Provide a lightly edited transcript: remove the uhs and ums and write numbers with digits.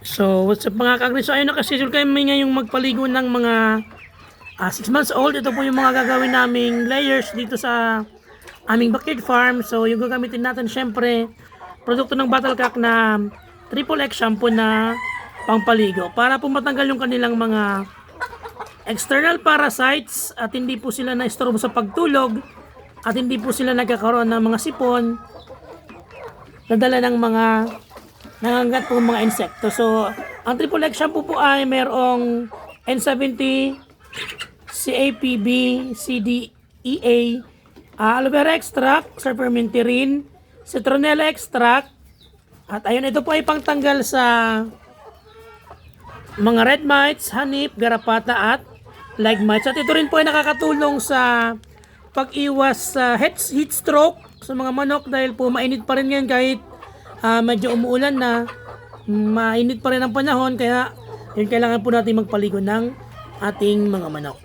So, what's up mga kagri? So, ayun, nakaschedule kami ngayong magpaligo ng mga 6 months old. Ito po yung mga gagawin naming layers dito sa aming backyard farm. So, yung gagamitin natin, syempre, produkto ng Battlecock na Triple X shampoo na pangpaligo. Para po matanggal yung kanilang mga external parasites at hindi po sila na-istorbo sa pagtulog at hindi po sila nagkakaroon ng mga sipon nadala ng mga nangangagat po mga insekto. So, ang Triple X shampoo po ay merong N70, CAPB, CDEA, aloe vera extract, serpentine, citronella extract, at ayun, ito po ay pangtanggal sa mga red mites, hanip, garapata at leg mites. At ito rin po ay nakakatulong sa pag-iwas sa heat stroke sa mga manok dahil po mainit pa rin yan kahit medyo umuulan na, mainit pa rin ang panahon, kaya yun, kailangan po natin magpaligo ng ating mga manok.